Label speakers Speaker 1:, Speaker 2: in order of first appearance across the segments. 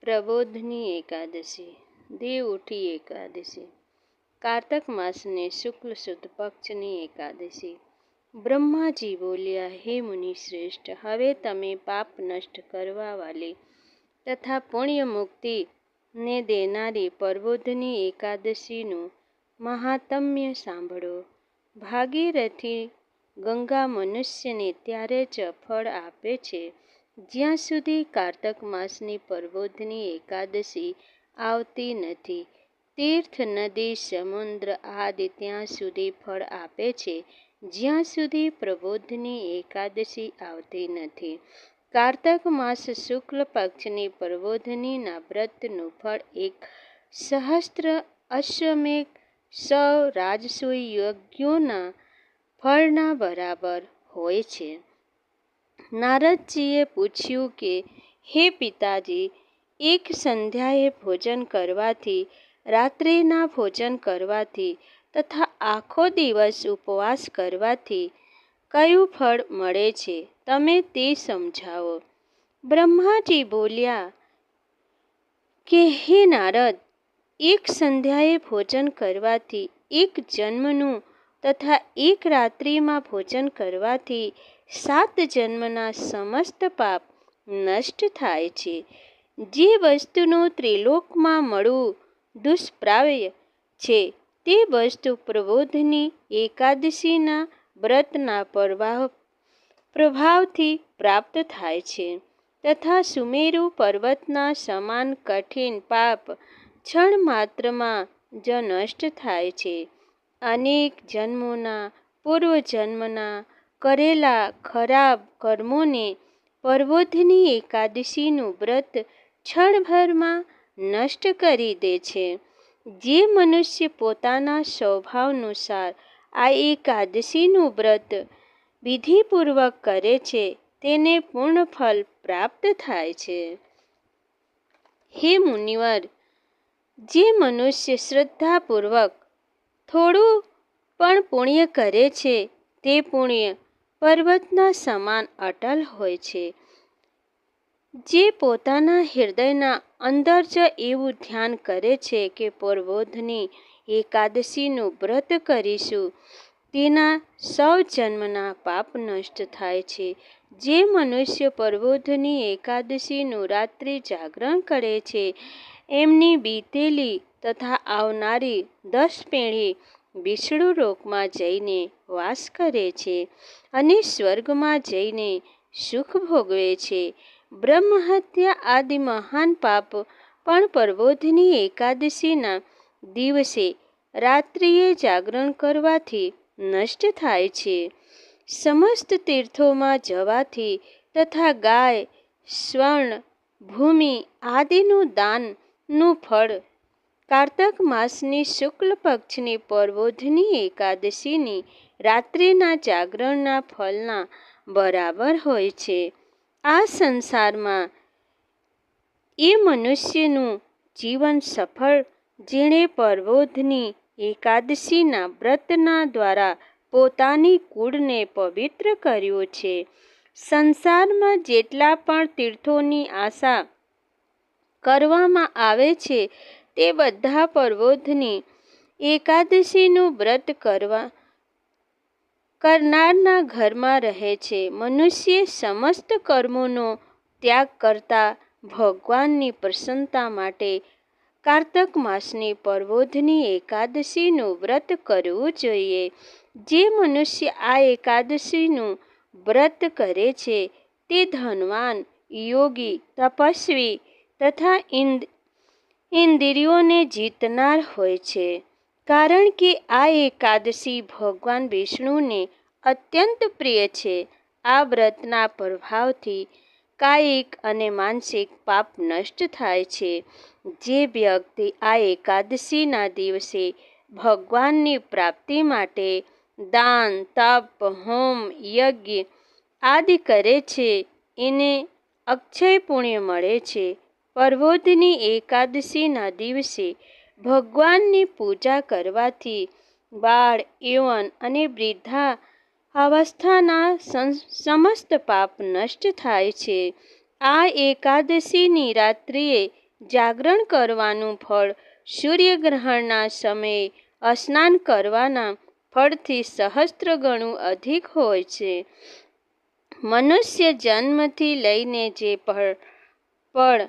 Speaker 1: પ્રબોધની એકાદશી, દેવ ઉઠી એકાદશી, કારતક માસની શુક્લ સુદ પક્ષની એકાદશી। બ્રહ્માજી બોલ્યા, હે મુનિ શ્રેષ્ઠ, હવે તમે પાપ નષ્ટ કરવા વાલી તથા પુણ્ય મુક્તિ ને દેનારી પ્રબોધની એકાદશીનું મહાત્મ્ય સાંભળો। ભાગીરથી ગંગા મનુષ્યને ત્યારે જ ફળ આપે છે જ્યાં સુધી કારતક માસની પ્રબોધની એકાદશી આવતી નથી। તીર્થ, નદી, સમુદ્ર આદિ ત્યાં સુધી ફળ આપે છે જ્યાં સુધી પ્રબોધની એકાદશી આવતી નથી। કારતક માસ શુક્લ પક્ષની પ્રબોધનીના વ્રતનું ફળ 1,000 અશ્વમેઘ 100 રાજસૂય યજ્ઞોના ફળના બરાબર હોય છે। નારદજીએ પૂછ્યું કે, હે પિતાજી, એક સંધ્યાએ ભોજન કરવાથી, રાત્રિના ભોજન કરવાથી તથા આખો દિવસ ઉપવાસ કરવાથી કયું ફળ મળે છે? તમે તે સમજાવો। બ્રહ્માજી બોલ્યા કે, હે નારદ, એક સંધ્યાએ ભોજન કરવાથી, એક જન્મનું તથા એક રાત્રિમાં ભોજન કરવાથી 7 જન્મના સમસ્ત પાપ નષ્ટ થાય છે। જે વસ્તુનું ત્રિલોકમાં મળવું દુષ્પ્રાપ્ય છે તે વસ્તુ પ્રબોધની એકાદશીના વ્રતના પ્રભાવથી પ્રાપ્ત થાય છે તથા સુમેરુ પર્વતના સમાન કઠિન પાપ ક્ષણ માત્રમાં જ નષ્ટ થાય છે। અનેક જન્મોના પૂર્વજન્મના કરેલા ખરાબ કર્મોને પ્રબોધની એકાદશીનું વ્રત ક્ષણભરમાં નષ્ટ કરી દે છે। જે મનુષ્ય પોતાના સ્વભાવાનુસાર આ એકાદશીનું વ્રત વિધિપૂર્વક કરે છે તેને પૂર્ણ ફળ પ્રાપ્ત થાય છે। હે મુનિવર, જે મનુષ્ય શ્રદ્ધાપૂર્વક થોડું પણ પુણ્ય કરે છે તે પુણ્ય પર્વતના સમાન અટલ હોય છે। જે પોતાના હૃદયના અંદર જ એવું ધ્યાન કરે છે કે પ્રબોધની એકાદશીનું વ્રત કરીશું, તેના 100 જન્મના પાપ નષ્ટ થાય છે। જે મનુષ્ય પ્રબોધની એકાદશીનું રાત્રિ જાગરણ કરે છે, એમની બીતેલી તથા આવનારી 10 પેઢી વિષ્ણુ લોકમાં જઈને વાસ કરે છે અને સ્વર્ગમાં જઈને સુખ ભોગવે છે। બ્રહ્મહત્યા આદિ મહાન પાપ પણ પ્રબોધની એકાદશીના દિવસે રાત્રિએ જાગરણ કરવાથી નષ્ટ થાય છે। સમસ્ત તીર્થોમાં જવાથી તથા ગાય, સ્વર્ણ, ભૂમિ આદિનું દાનનું ફળ કારતક માસની શુક્લ પક્ષની પ્રબોધની એકાદશીની રાત્રિના જાગરણના ફળના બરાબર હોય છે। આ સંસારમાં એ મનુષ્યનું જીવન સફળ જેણે પ્રબોધની એકાદશીના વ્રતના દ્વારા પોતાની કુળને પવિત્ર કર્યું છે। સંસારમાં જેટલા પણ તીર્થોની આશા કરવામાં આવે છે તે બધા પ્રબોધની એકાદશીનું વ્રત કરનારના ઘરમાં રહે છે। મનુષ્ય સમસ્ત કર્મોનો ત્યાગ કરતા ભગવાનની પ્રસન્નતા માટે કારતક માસની પ્રબોધની એકાદશીનું વ્રત કરવું જોઈએ। જે મનુષ્ય આ એકાદશીનું વ્રત કરે છે તે ધનવાન, યોગી, તપસ્વી તથા ઇન્દ્રિયોને જીતનાર હોય છે। કારણ કે આ એકાદશી ભગવાન વિષ્ણુને અત્યંત પ્રિય છે। આ વ્રતના પ્રભાવથી કાયિક અને માનસિક પાપ નષ્ટ થાય છે। જે વ્યક્તિ આ એકાદશીના દિવસે ભગવાનની પ્રાપ્તિ માટે દાન, તપ, હોમ, યજ્ઞ આદિ કરે છે એને અક્ષય પુણ્ય મળે છે। પ્રબોધની એકાદશીના દિવસે ભગવાનની પૂજા કરવાથી બાળ, યૌવન અને વૃદ્ધા અવસ્થાના સમસ્ત પાપ નષ્ટ થાય છે। આ એકાદશીની રાત્રિએ જાગરણ કરવાનું ફળ સૂર્યગ્રહણના સમયે સ્નાન કરવાના ફળથી સહસ્ત્ર ગણું અધિક હોય છે. મનુષ્ય જન્મથી લઈને જે પણ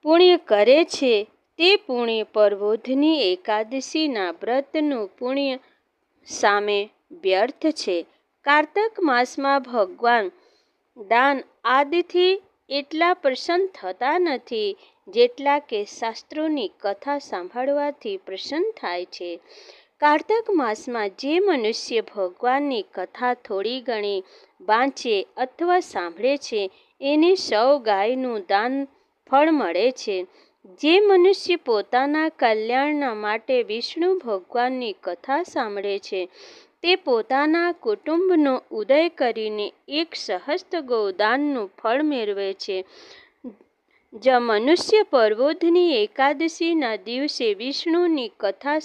Speaker 1: પુણ્ય કરે છે તે પુણ્ય પ્રબોધની એકાદશીના વ્રતનું પુણ્ય સામે વ્યર્થ છે. કાર્તક માસમાં ભગવાન દાન આદિથી એટલા પ્રસન્ન થતા નથી જેટલા કે શાસ્ત્રોની કથા સાંભળવાથી પ્રસન્ન થાય છે. કાર્તક માસમાં જે મનુષ્ય ભગવાનની કથા થોડી ઘણી વાંચે અથવા સાંભળે છે એને 100 ગાયનું દાન ફળ મળે છે. જે મનુષ્ય પોતાના કલ્યાણના માટે વિષ્ણુ ભગવાનની કથા સાંભળે છે તે પોતાના કુટુંબનો ઉદય કરીને 1 સહસ્ત્ર ગોદાનનું ફળ મેળવે છે. જ મનુષ્ય પ્રબોધની એકાદશીના દિવસે વિષ્ણુની કથા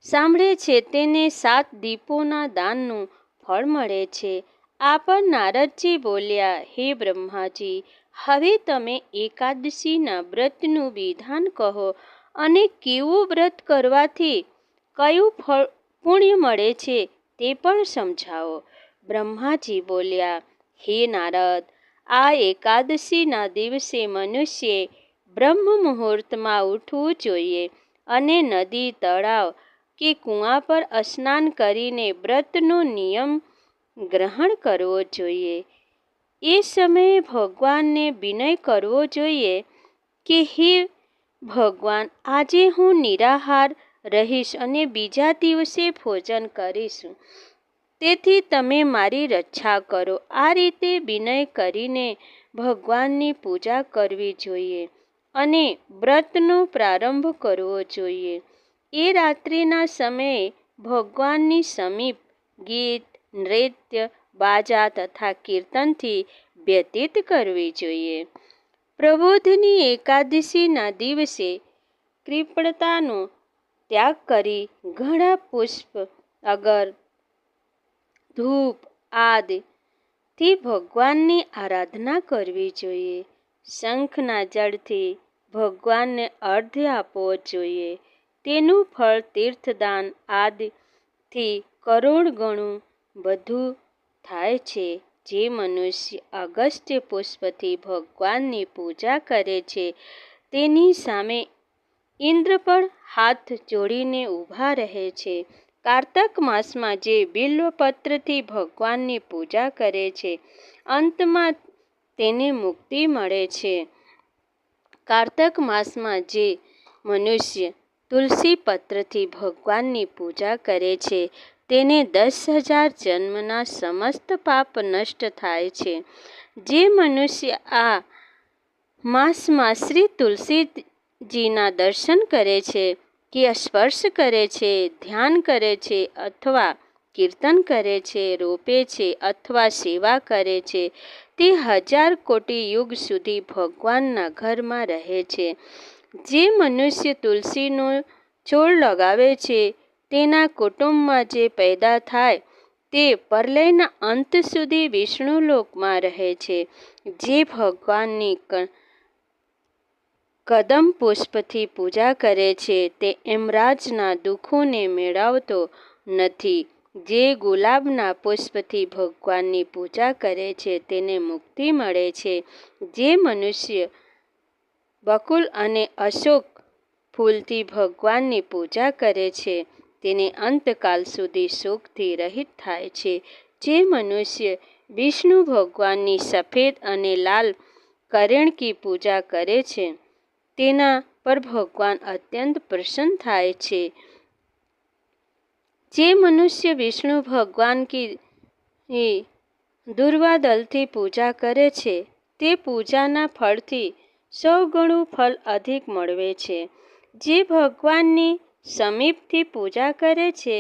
Speaker 1: સાંભળે છે તેને 7 દીપોના દાનનું ફળ મળે છે. આ પર નારદજી બોલ્યા, હે બ્રહ્માજી, હવે તમે એકાદશીના વ્રતનું વિધાન કહો અને કેવું વ્રત કરવાથી કયું પુણ્ય મળે છે તે પણ સમજાવો. બ્રહ્માજી બોલ્યા, હે નારદ, આ એકાદશીના દિવસે મનુષ્યે બ્રહ્મ મુહૂર્તમાં ઉઠવું જોઈએ અને નદી, તળાવ કે કૂવા પર સ્નાન કરીને વ્રતનો નિયમ ગ્રહણ કરવો જોઈએ. એ સમયે ભગવાનને વિનય કરવો જોઈએ કે હે ભગવાન, આજે હું નિરાહાર રહીશ અને બીજા દિવસે ભોજન કરીશ, તેથી તમે મારી રક્ષા કરો. આ રીતે વિનય કરીને ભગવાનની પૂજા કરવી જોઈએ અને વ્રતનો પ્રારંભ કરવો જોઈએ. એ રાત્રિના સમયે ભગવાનની સમીપ ગીત, નૃત્ય, બાજા તથા કીર્તનથી વ્યતીત કરવી જોઈએ. પ્રબોધની એકાદશીના દિવસે કૃપણતાનો ત્યાગ કરી ઘણા પુષ્પ, અગર, ધૂપ આદિથી ભગવાનની આરાધના કરવી જોઈએ. શંખના જળથી ભગવાનને અર્ઘ્ય આપવો જોઈએ. તેનું ફળ તીર્થદાન આદિથી કરોડ ગણું વધુ થાય છે. જે મનુષ્ય અગસ્ત્ય પુષ્પથી ભગવાનની પૂજા કરે છે તેની સામે ઇન્દ્ર પણ હાથ જોડીને ઊભા રહે છે. કાર્તક માસમાં જે બિલ્વપત્રથી ભગવાનની પૂજા કરે છે અંતમાં તેને મુક્તિ મળે છે. કાર્તક માસમાં જે મનુષ્ય તુલસી પત્રથી ભગવાનની પૂજા કરે છે તેને 10,000 જન્મના સમસ્ત પાપ નષ્ટ થાય છે. જે મનુષ્ય આ માસમાં શ્રી તુલસીજીના દર્શન કરે છે કે સ્પર્શ કરે છે, ધ્યાન કરે છે અથવા કીર્તન કરે છે, રોપે છે અથવા સેવા કરે છે તે 1000 કોટી યુગ સુધી ભગવાનના ઘરમાં રહે છે. જે મનુષ્ય તુલસીનો છોડ લગાવે છે તેના કુટુંબમાં જે પેદા થાય તે પ્રલયના અંત સુધી વિષ્ણુલોકમાં રહે છે. જે ભગવાનની કદમ પુષ્પથી પૂજા કરે છે તે યમરાજના દુઃખોને મેળવતો નથી. જે ગુલાબના પુષ્પથી ભગવાનની પૂજા કરે છે તેને મુક્તિ મળે છે. જે મનુષ્ય બકુલ અને અશોક ફૂલથી ભગવાનની પૂજા કરે છે તેને અંતકાલ સુધી શોકથી રહિત થાય છે. જે મનુષ્ય વિષ્ણુ ભગવાનની સફેદ અને લાલ કરેણકી પૂજા કરે છે તેના પર ભગવાન અત્યંત પ્રસન્ન થાય છે. જે મનુષ્ય વિષ્ણુ ભગવાન કી દૂર્વાદલથી પૂજા કરે છે તે પૂજાના ફળથી 100 ગણું ફળ અધિક મેળવે છે. જે ભગવાનની સમીપથી પૂજા કરે છે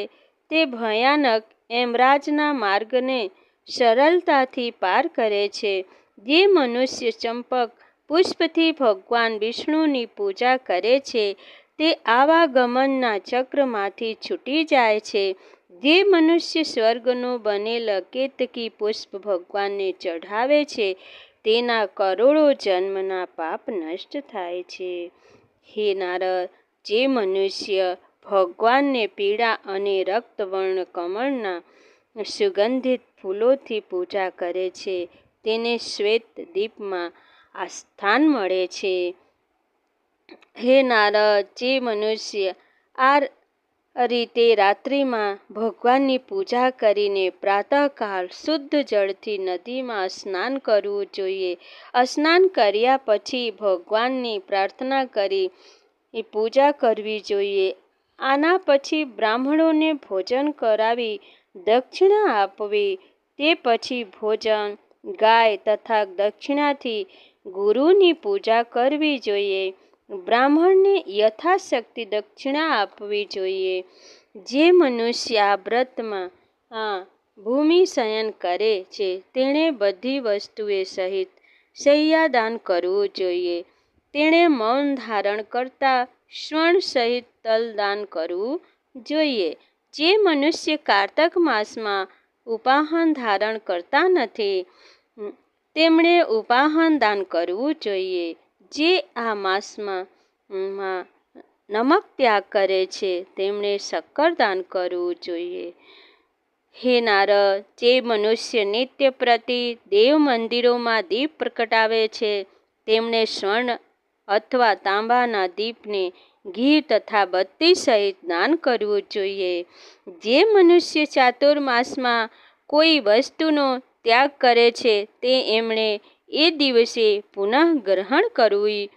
Speaker 1: તે ભયાનક યમરાજના માર્ગને સરળતાથી પાર કરે છે. જે મનુષ્ય ચંપક પુષ્પથી ભગવાન વિષ્ણુની પૂજા કરે છે તે આવાગમનના ચક્રમાંથી છૂટી જાય છે. જે મનુષ્ય સ્વર્ગનું બનેલ કેતકી પુષ્પ ભગવાનને ચઢાવે છે તેના કરોડો જન્મના પાપ નષ્ટ થાય છે. હે નારદ, જે મનુષ્ય ભગવાનને પીળા અને રક્તવર્ણ કમળના સુગંધિત ફૂલોથી પૂજા કરે છે તેને શ્વેત દીપમાં આ સ્થાન મળે છે. હે નારદ, જે મનુષ્ય આ રીતે રાત્રિમાં ભગવાનની પૂજા કરીને પ્રાતઃકાળ શુદ્ધ જળથી નદીમાં સ્નાન કરવું જોઈએ. સ્નાન કર્યા પછી ભગવાનની પ્રાર્થના કરી પૂજા કરવી જોઈએ. આના પછી બ્રાહ્મણોને ભોજન કરાવી દક્ષિણા આપવી. તે પછી ભોજન, ગાય તથા દક્ષિણાથી ગુરુની પૂજા કરવી જોઈએ. બ્રાહ્મણને યથાશક્તિ દક્ષિણા આપવી જોઈએ. જે મનુષ્ય આ વ્રતમાં ભૂમિ શયન કરે છે તેણે બધી વસ્તુએ સહિત શય્યાદાન કરવું જોઈએ. તેણે મૌન ધારણ કરતા સ્વર્ણ સહિત તલદાન કરવું જોઈએ. જે મનુષ્ય કારતક માસમાં ઉપાહન ધારણ કરતા નથી તેમણે ઉપાહન દાન કરવું જોઈએ. જે આ માસમાં નમક ત્યાગ કરે છે તેમણે શક્કર દાન કરવું જોઈએ. હે નારદ, જે મનુષ્ય નિત્ય પ્રતિ દેવ મંદિરોમાં દીપ પ્રગટાવે છે તેમણે સ્વર્ણ અથવા તાંબાના દીપને ઘી તથા બત્તી સહિત દાન કરવું જોઈએ. જે મનુષ્ય ચાતુર્માસમાં કોઈ વસ્તુનો ત્યાગ કરે છે તે એમણે એ દિવસે પુનઃ ગ્રહણ કરવું.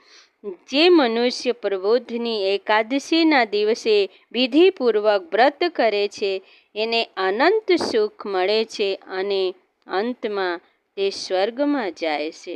Speaker 1: જે મનુષ્ય પ્રબોધની એકાદશીના દિવસે વિધિપૂર્વક વ્રત કરે છે એને અનંત સુખ મળે છે અને અંતમાં તે સ્વર્ગમાં જાય છે.